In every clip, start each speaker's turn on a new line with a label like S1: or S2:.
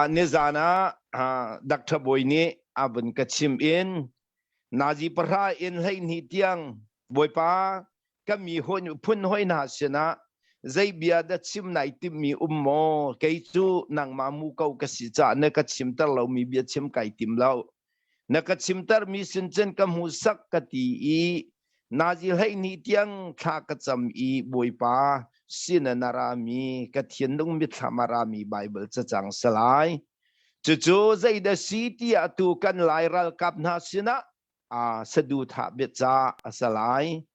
S1: ne zana Dr. Boy ni abun kachim in nazi para in lai ni tiang boy pa kami hon pun hoi na sina zai bia da chim nai tim mi ummo kai chu nang mamu kau kasi cha ne kachim tar lo mi bia chim kai tim lo na kachim tar mi sin chen kam hu sak kati i nazi lai ni tiang kha kacham i boy pa sina narami kathian dung mit samarami Bible cha chang salai chu zai da city atu kan lairal kap na sina sadu tha betcha asalai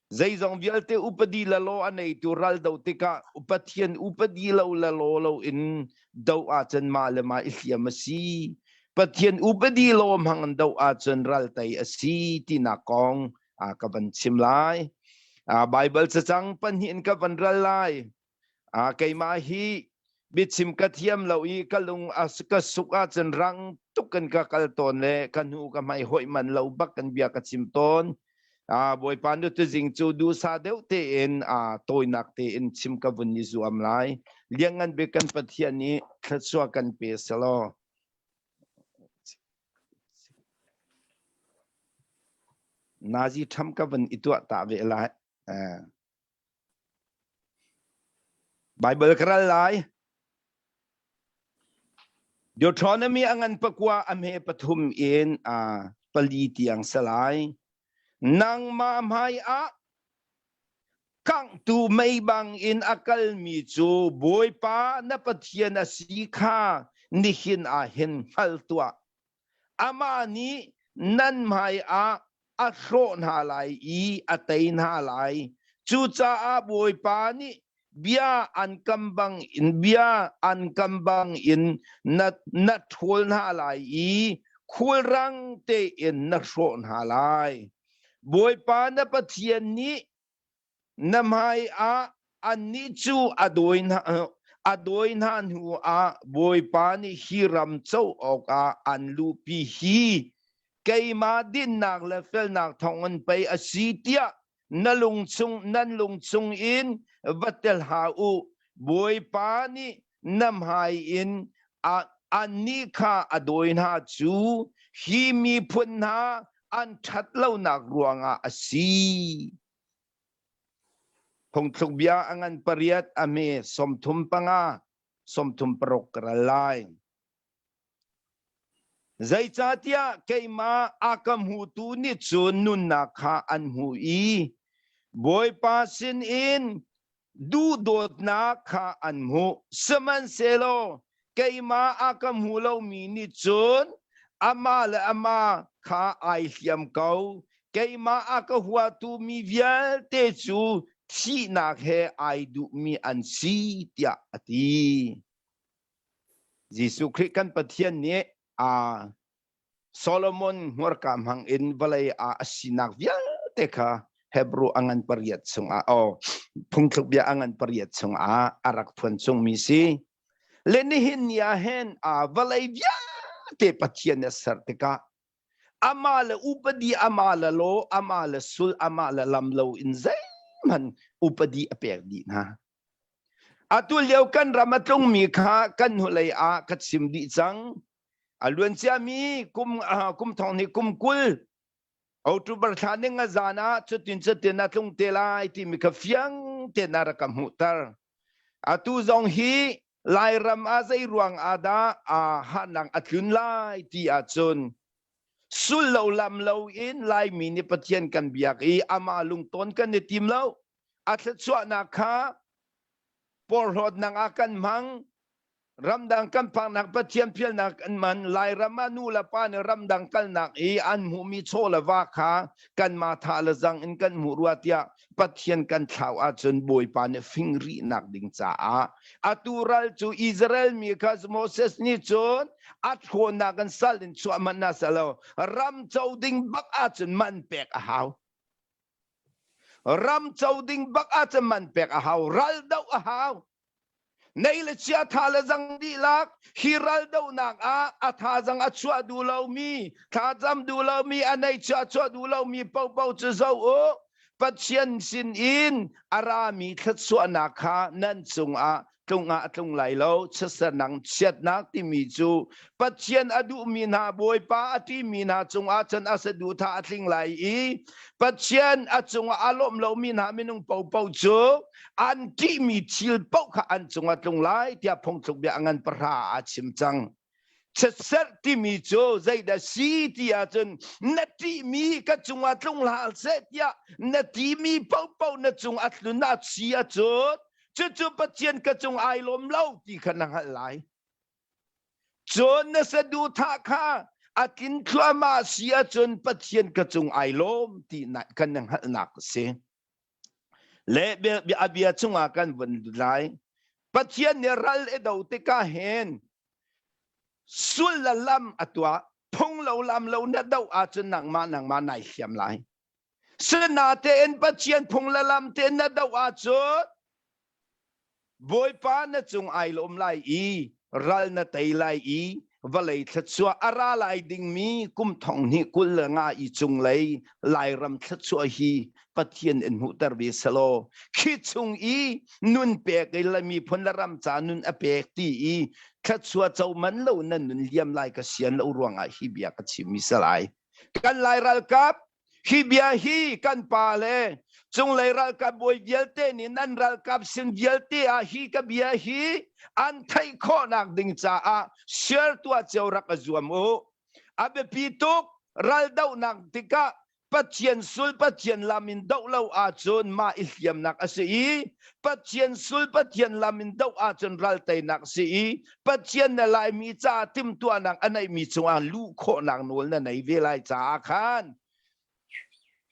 S1: zai zong vialte upadi lalo anei tu ral dau tika upathian upadi lo in dau a chan ma le ma isiamasi pathian upadi lo hang dau a chan ral tai asi tinakong kaban chimlai Bible cha chang panhin ka van ral lai kai ma hi bichim kathiam loi kalung aska suka chen rang tukan ka kalton le kanu ka mai hoi man lo bak kan bia ka chimton boy pandu te jing chu du sa deu te en toinak te in chim ka bun ni zuam lai liangan be kan pathian ni thswa kan pe salo nazi tham ka bun itwa ta ve lai Bible kral lai Deuteronomy angan pakwa amhe pathum in pali tiang salai nang mamhai kang tu may bang in akal mi chu boy pa na pathian a sikha nihin ahin haltua ama ni nan mai athro na lai I atay na lai chu cha boy pa ni bia an kambang in nat thol na lai I khul rang te in na thro na lai boy pa na pathian ni namhai ani chu adoin hu boy pa ni hiram chau oka an lu pi hi kai ma din nak le fel nak thongon pai asitia nan lung chung in vatel ha u boy pa ni namhai in ani kha adoin ha chu hi mi phun ha an that lo nak ruanga asi Pong tluk bia angan pariat ame somthum panga somthum parok kralai zai chatia keima akam hu tu ni chun nun na kha an hu I boy pa sin in du dot na kha an hu saman selo keima akam hu lo mi ni chun ama le ama kha ai hiam kau keima akahua tu mi vial te chu si nak he ai du mi an si tia ati Jesu Christ kan pathian ni Solomon ngorkam hang in balai asinak vial te kha Hebrew angan pariat sung phungthuk bia angan pariat sung arak phun sung mi si lenihin ya hen balai vial te pathian na sar te ka amala upadi amala lo amala sul amala lamlo in zai man upadi aperdi na atul yau kan ramatlong mi kha kan hulai katsim di chang alun sia mi kum thong ni kum kul October thane nga zana chutin na tlong telai ti mi kha fiang te narakam hutar atu zong hi lai ram azai ruang ada hanang atlun lai ti achun sul lo lam lo in lai mi ni pathian kan biak I ama lung ton kan ni tim lo atlet chwa na kha por hod nang akan mang ramdang kan pang nak pathian phial nak an man lai ramanu la pa ne ramdang kal nak I an mu mi chola wa kha kan ma tha la zang in kan mu ruatia pathian kan thau a chun boy pa ne fingri nak ding cha atural chu Israel mi khas Moses ni chun at ho na kan salin chu man na salo ram chau ding bak a chun man pek a haw ram chau ding bak a chun man pek a haw ral dau a haw nei le chia tha la zang di lak hiral dau nak atha zang achwa du lo mi tha jam du lo mi anei cha chwa du lo mi pau chu zo pathian sin in arami thatsu na kha nan chung ตรงตรงไหลแล้วเชสนังเชียดนักที่มีจูปัจเจียนอดูมีนาบวยป้าที่มีนาจงอาจันอาสดูท่าทิงไหลอีปัจเจียนอาจงอารมณ์เรามีนาไม่นุ่งเป่าเป่าจูอันที่มีชิลเป่าข้าอันจงอาตรงไหลที่พงจุกเบียงันปราอาชิมจังเชสที่มีจูใจเดสีที่อาจนนัดที่มีก็จงอาตรงไหลเสียนัดที่มีเป่าเป่านัดจงอาตลุนัดเสียจูจุปัจเจียนกระจงไอลมเล่าที่ขนังหันไหลจนนสดูท่าข้าอากินคลามาเสียจนปัจเจียนกระจงไอลมที่นักขนังหันหนักเสียเละเบียอาเบียจงอากันวันไหลปัจเจียนเนี่ยรัลเอดาวติกาเห็นสุลลำอัตัวพงเหลาลำเหลาเนดาวอาจจะนังมาในเขียมไหลสนาเตนปัจเจียนพงละลำเตนเนดาวอาจบอยปานจงไอลมไลอีรัลนเตยไลอีวะเลยทัดชัวอาราไลดิ่งมีกุมทองนี่กุลงาอีจงเลยไลรำทัดชัวฮีปะเทียนอินหุตรวิสโลคิดจงอีนุนเปกไอละมีพลรำจานุนอเปกตีอีทัดชัวเจ้ามันเลวนันนุนเลียมไลกเสียนเลวรวงอาฮิเบียกชิมิสลายกันไลรัลกับฮิเบียฮีกันปาเลจงเลยรัลกับบวยเยลเตนี่นั่นรัลกับสิงเยลเตอาฮีกับเบียฮีอันไทยข้อนักดิ่งจ้าเชื่อตัวเจ้ารักจวมโออาเบปีตุกรัลดาวนักติกะปัจเจียนสุลปัจเจียนลามินดาวเลาอาจนมาอิสยามนักเสียปัจเจียนสุลปัจเจียนลามินดาวอาจนรัลเตนักเสียปัจเจียนนั่นลายมีจ้าติมตัวนักอันไหนมีจงอาลูกข้อนักนวลนั่นไหนเวลาจ้าขัน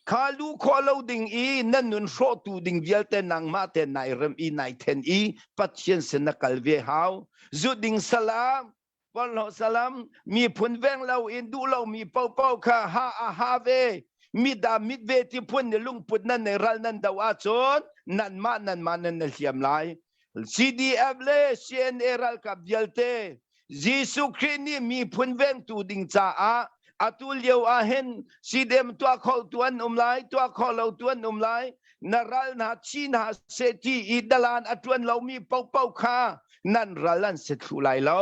S1: ข้าลูกขอเราดิ่งอีนั่นนุนโชตูดิ่งเวลเตนังมาเตนายรำอีนายเทนอีปัจเจียนเสนกัลเวหาวจุดิ่งสลามวัลลอสลามมีพุนเวงเราอินดูเรามีเป้าเป้าข้าฮาเวมีดามิดเวที่พุนในลุงพุนนั่นในรัลนั่นดาวอาจนนั่นมานั่นในเสียมลายซีดีเอฟเลเซียนเอรัลกับเวลเตยิสุครินีมีพุนเวงตูดิ่งจ้าอาตุลเยวอาเห็นสีเดมตัวเขาตัวนุ่มไลตัวเขาเราตัวนุ่มไลนารัลนาชีนาเศรษฐีอิดลานอาตัวเรามีเป้าเป้าข้านั่นรัลันเสถุไลเรา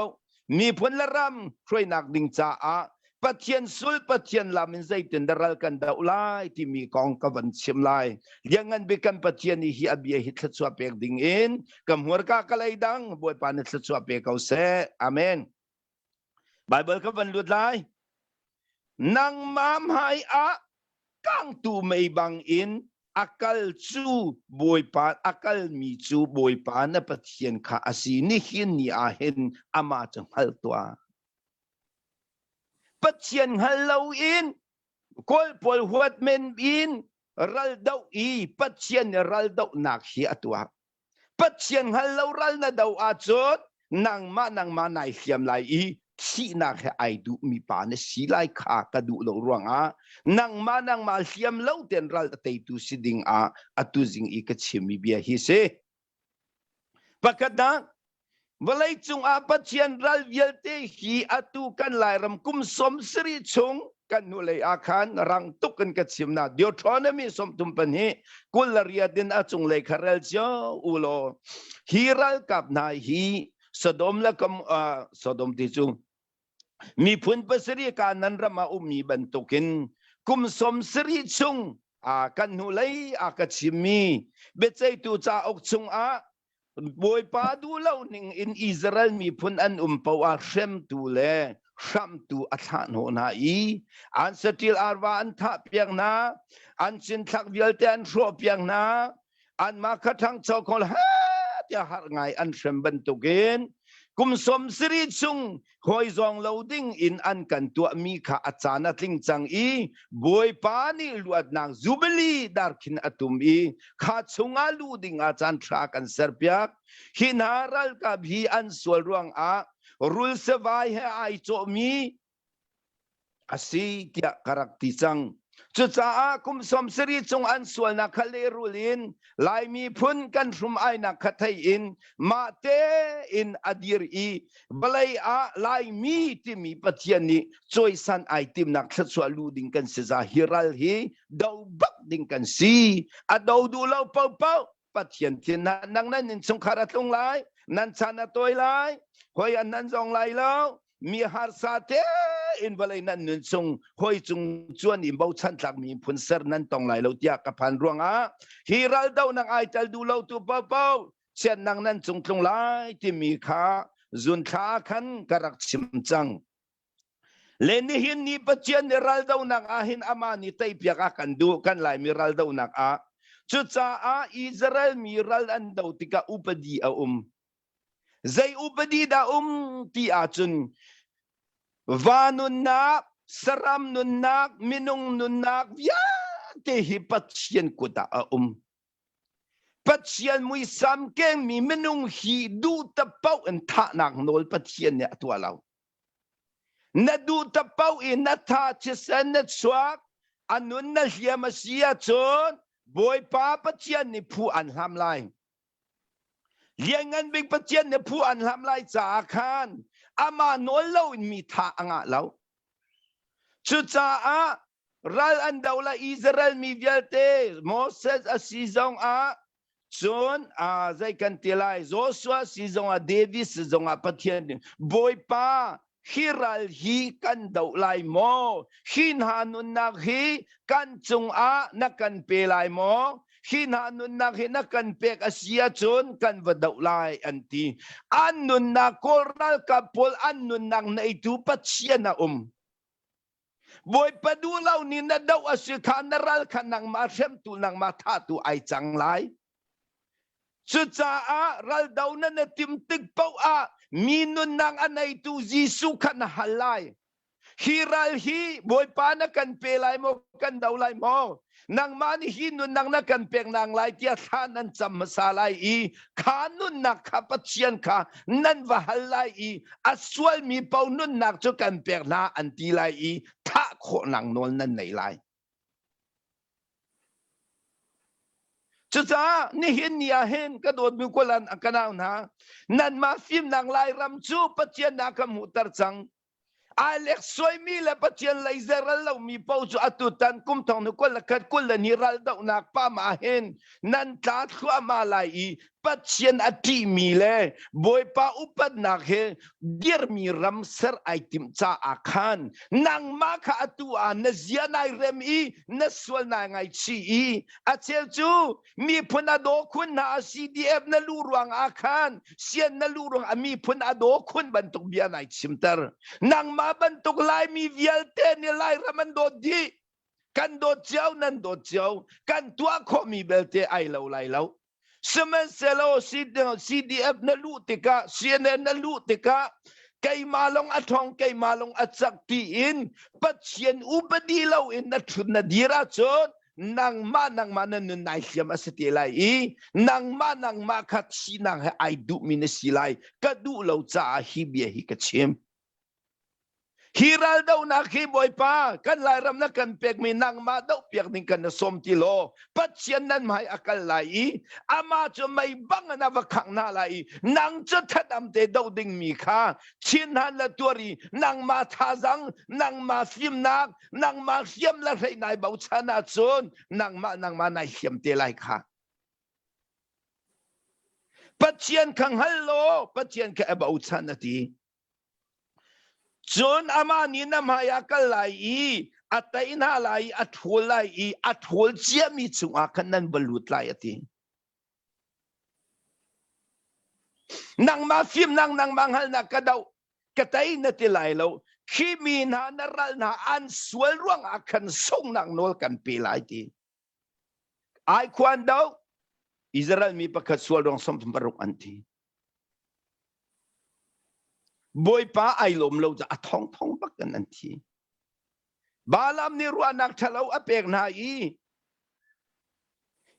S1: มีผลละรำช่วยนักดิ่งจ้าปัจเจียนสุลปัจเจียนลามินใจตินดารัลกันดาวไลที่มีกองกวันเชียมไลยังงั้นเบกันปัจเจียนนี้ฮิอาบีฮิตสัวเปกดิ่งอินกำหัวกากะไลดังบวยปานิสัวเปกเอาเสอาเมนไบเบิลกวันลุดไลนางมามหายกังตูไม่บังอินakal chu boi pa akal mi chu boi pa na pathian kha asi ni hin ni a hen ama chang hal tua pathian halau in kol pol huat men in ral dau i pathian ral dau nak hi atwa pathian halau ral na dau a chot nang ma nai hiam lai i si nak ai du mi pa na si lai kha ka du lo ruang nang ma siam lo ten ral tay tu siding atu jing I ka chimi bia hi se pakada walai chung pathian ral yelte hi atu kan lai ram kum som sri chung kan nulai akan rang tuk kan ka chimna Deuteronomy som tumpan hi kularia din achung lai kharel jo ulo hiral kap na hi Sodom la kam Sodom ti chungมีพุนปัสริการนั้นรมามีบรรทุกินกุมสมสริชุงกันหุไลกชิมีเบใจตูจ่าอกชุงบวยปาดูเล่าหนึ่งอินอิสราเอลมีพุนอันปวาเชมตูเลชัมตูอัฐานโหนาอีอันสติลอารวาอันทับเพียงนาอันสินทักเวลเตนโชเพียงนาอันมาขัดทั้งเจ้าคนจะหาไงอันเชมบรรทุกินกุมสมสริชุงหอยจองเลวดิ้งอินอันกันตัวมีข้าอาจารย์ทิ้งจังอีบวยปานีลวดนางจูบลีดาร์คินอตุมอีข้าชงอาลูดิ้งอาจารย์ทรากันเสียเปียกหินารัลกับฮีอันสวลรวงรุลเสวายให้ไอโจมีอาศัยที่คารักติจังจุดจ้ากุมสมสริจงอันส่วนนักเลรุลินลายมีพุนกันชุมไอนักขัดอินมาเตอินอดีรีบลายลายมีที่มีปัจจัยนี้ช่วยสันไอติมนักสวลูดิ้งกันเสียฮิรัลฮีดาวบักดิ้งกันซีดาวดูเล่าเป่าปัจจัยที่นั่งนั่นนินสงคราตรงไล nan sana toy lai hoi an nan zong lai lo mi har sa te in balai nan nun sung hoi chung chuan im bau chan tlak mi phun ser nan tong lai lo tia ka phan ruang a hiral dau nang ai tal du lo tu pau pau chen nang nan chung tlung lai ti mi kha zun kha khan karak chim chang leni hin ni pathian ni ral dau nang a hin ama ni tai piaka kan du kan lai mi ral dau nak a chu cha a Israel mi ral an dau tika upadi a zai upadi da ti a chun vanun nak saram nun nak minung nun nak ya te hi pathian kuta a pathian mui sam keng mi minung hi du ta pau en tha nak nol pathian ne atwa lau na du ta pau in na tha chisan na swak anun na hiya masia chon boy pa pathian ni phu an ham lai liangan big pathian ni phu an ham lai cha khan ama nol lo in mi tha anga lau chu cha a ral an daula Israel mi vialte Moses asizong a chon a zai kan tilai Joshua sizong a David sizong a pathian boy pa hiral hi kan dau lai mo hin hanun nak hi kan chung a na kan pe lai mo hin hanun nak hi na kan pek asia chon kan va dau lai anti annun na koral kapol annun nak na itu pathian na boy padulau ni na daw asikanaral kanang ma sem tu nang ma tha tu ai chang lai chu cha a ral daw na tim tik pau a minun nang anay tu Jisu kan halay hiral hi boy pa na kan pelay mo kan daw lai mo nang mani hinun nang na kan pek nang lai tia thanan cham masalai i kanun na kapathian ka nan vahalai i aswal mi pau nun nak chu kan pek na anti lai i tha kho nang nol nan nei lai cha ni hin nia hen ka dot mi kolan akanaw na nan ma film nang lai ram chu pathian na ka mutar chang Alex soy mi la pathian lai zeral lo mi pau chu atutan kum thong no kol kat kul ni ral dau nak pa ma hen nan ta khwa ma lai i pathian ati mi le boy pa upat nak he dir mi ram ser ai tim cha akhan nang ma kha atu a na zia nai rem i na swal na ngai chi i a chel chu mi phuna do khun na CDF na lu ruang akhan sian na lu ruang ami phun ado khun ban tuk bia nai chimtar nang ma ban tuk lai mi vial te ni lai raman do di kan do chiao nan do chiao kan tua kho mi belte ai lo lai lo semen selo CDF na lu tika CNN na lu tika kay malong atong kay malong atsak tiin patien ubadi lo in na thun na dira chon nang manan nai siam asetilai i nang manang makat sinang ai du minasilai kadu lo cha hi bia hi kachim hiral daw na ki boy pa kan lai ram na kan pek mi nang ma daw pek ning kan na som ti lo patien nan mai akal lai ama chu mai bang na vakang na lai nang chu thadam te daw ding mi kha chin han la tuari nang ma thazang nang ma sim nak nang ma siam la rei nai bau chana chon nang ma nai siam te lai kha patien kang hallo patien ka bau chana ti John ama ni na maya kalai atay na lai athol siya mi chung akan nan balut lai ati nang mafim nang manghal na kadaw katay na tilay lo kimi na naral na answal ruang akan song nang nol kan pilay ti ay kwan daw Israel mi pagkatswal ruang somparok anti boy pa ay lomlo za atong thong bakan anti balam ni ruanak thalaw apek na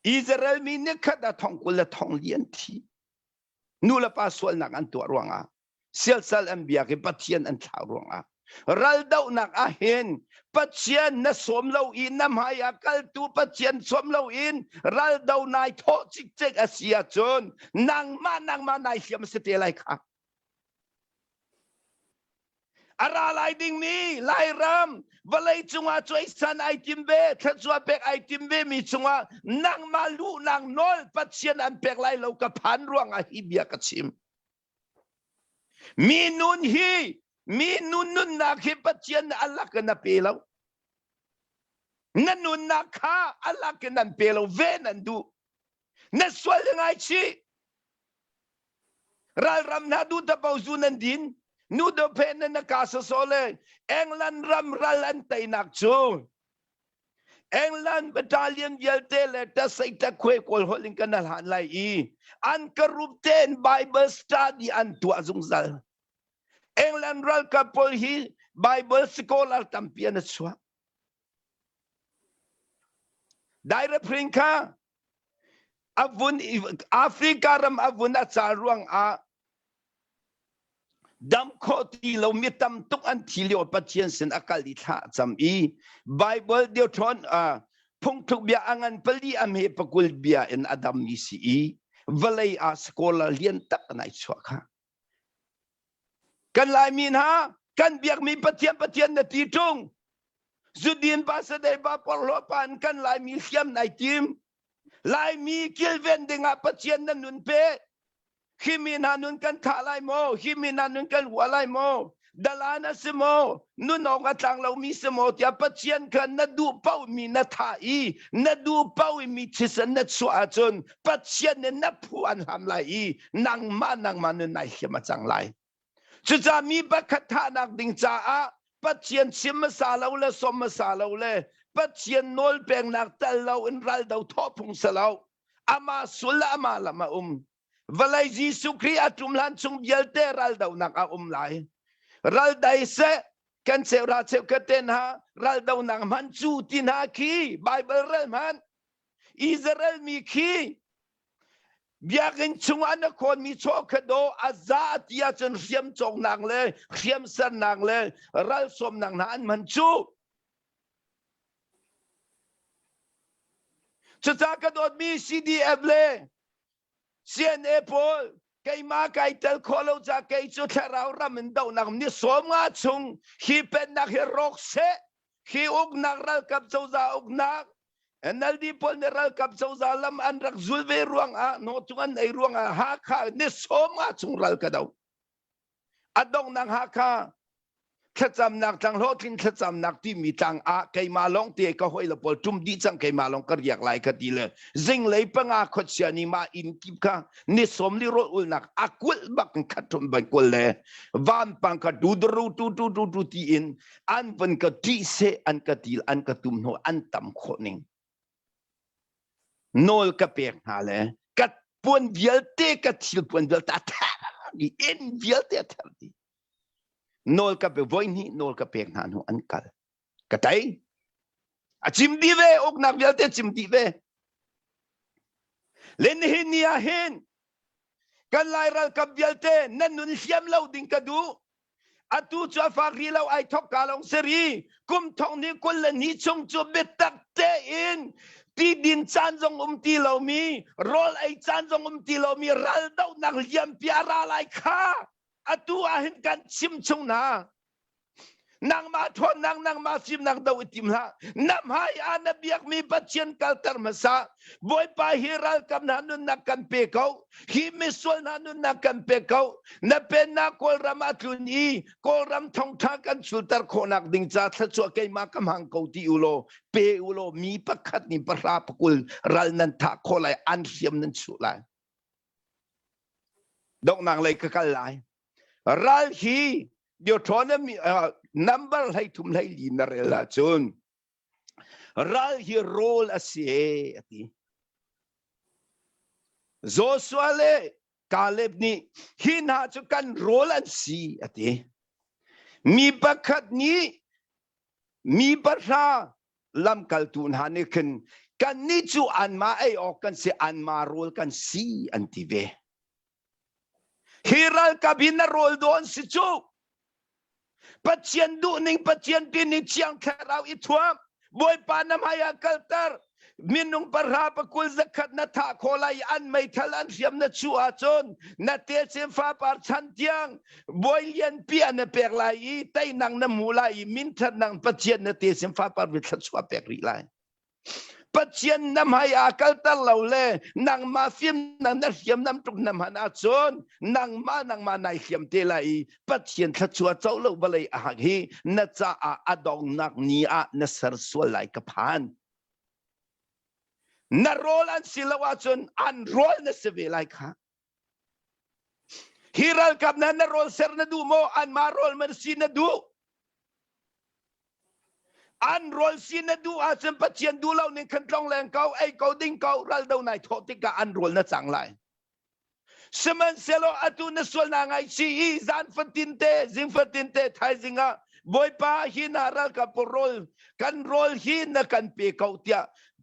S1: Israel mi ne kada thong kula thong lian thi nula pa swal nak antu ruanga sel sal ambia ke pathian an tha ruanga ral daw nak ahen pathian na somlo in nam haya kal tu pathian somlo in ral daw nai tho chik chek asia chon nang ma nai siam setelai kha aralai ding mi lai ram valai chunga choi san ai timbe thachwa pek ai timbe mi chunga nang malu nang nol pathian an pek lai lo ka phan ruang a hibia ka chim มีนุนฮีมีนุนนักเฮปัจเจียนอัลลักกันนับเปล่านั่นนุนนักข้าอัลลักกันนับเปล่าเวนันดูนั่นส่วนยังไงชีรัลรำนาดูตะเปาซูนันดินนูดเพนนักกาสโซเลเอ็งลันรำรัลันไตนักจูเอ็งลันบัตาเลียนเยลเตเลตใส่ตะคุยกอลฮอลิงกันนัลฮันไลอีอันกรุปเตนไบเบิลสตัดอันตัวซุงซัลเอ็งลันรัลกับพอลฮีไบเบิลสกอลาร์ตัมเปียนสวะได้รับพริงค่ะอาวุธแอฟริการมอาวุธอาจารย์ร่วงอาดัมโคตีเรามีตำตุกอันที่เลียวปัจเจียนสินอากาศท่าจำอีไบเบิลเดียวทอนพงทุกเบียอันปลีอเมปกุลเบียอินอดัมมิสีวลัยอาสโคลาเลียนตักนายชัวค่ะกันลายมินฮะกันเบียกมีปัจเจียนนาทีจงจุดดินภาษาใดบาปลอปันกันลายมีเขียมนายทีมลายมีกิลเวนดึงอาปัจเจียนนั้นนุนเปขิมินานุนกันขาลายโมขิมินานุนกันหัวลายโมดลานาสโมนุนออกต่างเรามีสโมที่ปัจเจียนกันนัดดูเป้ามีนัทาอีนัดดูเป้ามีทิศนัดสวาจนปัจเจียนนับผู้อันทำลายนางมานุนนายเขียมาจังไรจะจะมีบัคทานักดิ่งจ้าปัจเจียนชิมสาเราเลยสมสาเราเลยปัจเจียนโนลเปงนักแต่เราอินรัลดาวทอพุงสลาวอามาสุลอามาละมาวลัยยิสุครีอาตุมลันซุงเยลเตรัลดาวนักอาไลรัลได้เสกันเซราเซกเตนฮารัลดาวนักมันจูตินฮาคีไบเบิลเรลมันอิสราเอลมีคีเบียกินชงอันคนมีโชคโดอาซาติยาจนเขียมจงนางเลยเขียมสันนางเลยรัลสมนางนั้นมันจูจะจากกระโดดมีซีดีเอฟเลยเซียนเอโพลไกมาไกเตลโคโลจากไกจุดเรารามันดาวนักนี่สมงาชงฮีเป็นนักเฮโรกเซฮีอุกนักรัลกับเจ้าซาอุกนักอันนั้นดีพอเนรัลกับเจ้าซาลำอันรักจุลเวรวงโนตุกันไอรวงฮาคานี่สมงาชงรัลกระดาวอดงนักฮาคาขจำนักจังโลทินขจำนักที่มีจังไกมาลองเตะก็ห้อยละปอลจุ่มดีจังไกมาลองก็เรียกหลายคดีเลยจิงเลยปังขดเสียนี่มาอินกิบค่ะนิสมลิโรอุลนักกุลบักขัดทุนบังกุลเลยวันปังก็ดูดูที่อินอันวันก็ที่เสอันก็ดีอันก็ตุ่มโนอันต่ำคนนึงโนลก็เปียกหาเลยกัดปวนเวียลเตกัดชิลปวนเวียลตาท่าดีอินเวียลเตท่าดีโนลกับเวอยนี่โนลกับเพียงหานุอันกัลกระไตจิมดีเวอกนักเวลเตจิมดีเวเล่นหินยาเห็นกันไล่รัลกับเวลเตนั่นนุนเสียมเล่าดิ่งกระดูอาตูจะฝากรีเราไอทอกกาลองเสรีกุมทองนี้คนละนี้ชงจูเบตักเตอินที่ดินจานจงตีเรามีโรลไอจานจงตีเรามีรัลดาวนักเยี่ยมพิอาราไลค่าอาตัวเห็นกันชิมชงนะนางมาทนนางมาชิมนางดาวติมละน้ำหายอาณาเบียกมีปัจเจียนกัลตร์มาซาบอยไปฮิรัลกับนันนักกันเปกเอาฮิมิสวลนันนักกันเปกเอานับเป็นนักกอลรามาตุนีกอลรามทองทางกันสุลตาร์โคนักดิ่งจัดชัวเกยมากำหังเกาติอุโลเปอุโลมีประคัดนิปราปกุลรัลนันทักโคไลอันเสียมนันสุไลดอกนางเลยก็กันไลรัลฮีเดี๋ยวทอนมีnumber ให้ทุ่มให้ลีนเรลาจนรัลฮีโรลอาเซียติโจสวาเลกาเลบนี่หินหาจุกันโรลอันซีติมีบักขัดนี้มีปัญหาลำกัลตุนหานี่ขึ้นกันนี่จูอันมาไอออกกันเสียอันมาโรลกันซีอันทีเวฮิรัลกับฮินาโรลโดนสิจูปัจเจียนดูนิ่งปัจเจียนที่นิ่งเชียงแค่เราอิทวมบอยปานำให้อักัลตร์มินุงปราปกุลสักขัดนัทาโคลายอันไม่ทลันเสียมนัชัวจนนัทเตสิฟ้าปาร์ชันเตียงบอยเลียนเปียนเปกลายไตนังน้ำมูลายมินทันนังปัจเจียนนัทเตสิฟ้าปาร์วิทัชัวเปกริลายป ปัจเจียนนำให้อากัลตะเหล่าเล่นางมาฟิมนางนักเขียมนำตุกนำหันอาจนนางมาในเขียมเตลัยปัจเจียนทัดชัวเจ้าเล่าบเลยอาหฮีนัจจะอาดองนักนี้นสรสวลายกับพันนรอลันสิลวาจนอันรอลนสเวลายค่ะฮิรัลกับนั้นนรอลเซรนดูโมอันมารอลมันสินดูอันรอลสินดูอาจจะปัจเจียนดูเล่าในขันตองแรงเก่าไอเก่าดิ้งเก่ารัลดาวในทอติกาอันรอลน่ะจังไรสมันเซโลอตุนส่วนนางไอชีจันฟัตินเตจิงฟัตินเตไทยจิงะบอยป้าหินารัลกับรอลกันรอลหินกันเปเก่าเตีย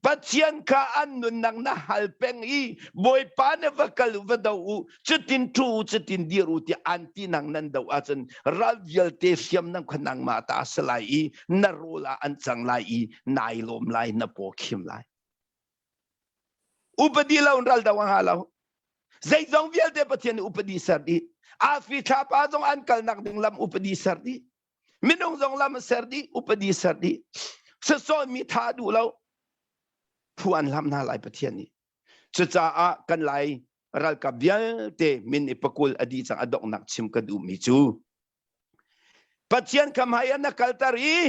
S1: ปัจเจียนข้าอันนุนนางน่าฮัลเป็งอีบอยป้าเนวกัลวดาวจุดตินทูจุดตินดีรูที่อันที่นางนั้นดาวอาจารย์รัลวิลเตเซียมนังขนังมาตาสลายนารโลาอันจังไลนายลมไลนโปคิมไลอุปดีลาอุนรัลดาวฮาลาใจจงวิลเตปัจเจียนอุปดีสร์ดีอาฟิชาปาจงอันกัลนักดึงลำอุปดีสร์ดีมินงจงลำสร์ดีอุปดีสร์ดีสะสอนมีท่าดูแล้วผู้อันลำน่าหลายประเทศนี้จะจ้ากันหลายรัลกับเบียเตมินอิปกุลอดีตสังอดอกนักชิมกระดูมิจูปัจเจียนคำให้นักกัลตารี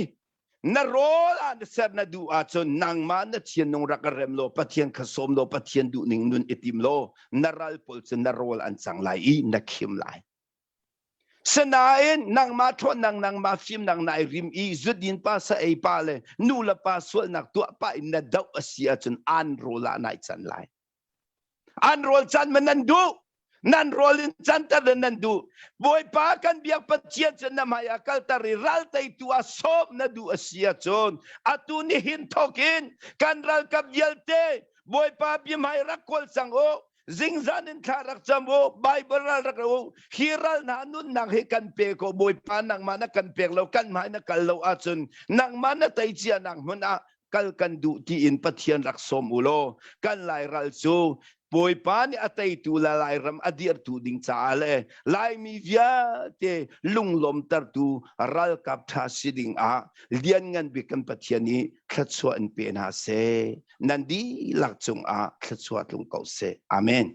S1: นรอลอันเสร์นดูอาจนนางมานัเชียนนงรักเรมโลปัจเจียนขสมโลปัจเจียนดูนิงนุนอิติมโลนรัลปอลนรอลอันสังหลายนักขิมหลายสนายนางมาทนนางมาฟิมนางนายริมอีจุดดินป้าสะไอป้าเลยนูละป้าสวนักตัวป้าอินดาวเสียจนอันโรลานายจันไลอันโรลจันมันนันดูนันโรลินจันตะนันดูบอยป้ากันเบียกปัจเจียนจนนำให้อากัลตาริรัลไตตัวสอบนัดูเสียจนอาตุนิหินทอกินกันรัลกับเยลเตบอยป้าบิมให้รักคนสังโอจิงจันินทารักจำโอไบเบิลรักโอฮิรัลนานุนนางให้กันเปโกบอยป้านางมานักกันเปกเรากันหมายนักกันเราอาจนนางมานักไตเจียนางมันกัลกันดูที่อินปัจเจียนรักสมอุโลกันไลรัลซูบอยป้านี่อัตยตูละลายรำอดีตตูดิ่งจ้าเลยลายมีวิาเตลุงลมตัดตูรัลกับทาสิดิ่งเลียนเงินบิกันปัจเจียนี้ขัดสวนเป็นหาเซนันดีหลักจงขัดสวนลงเก่าเซอาเมน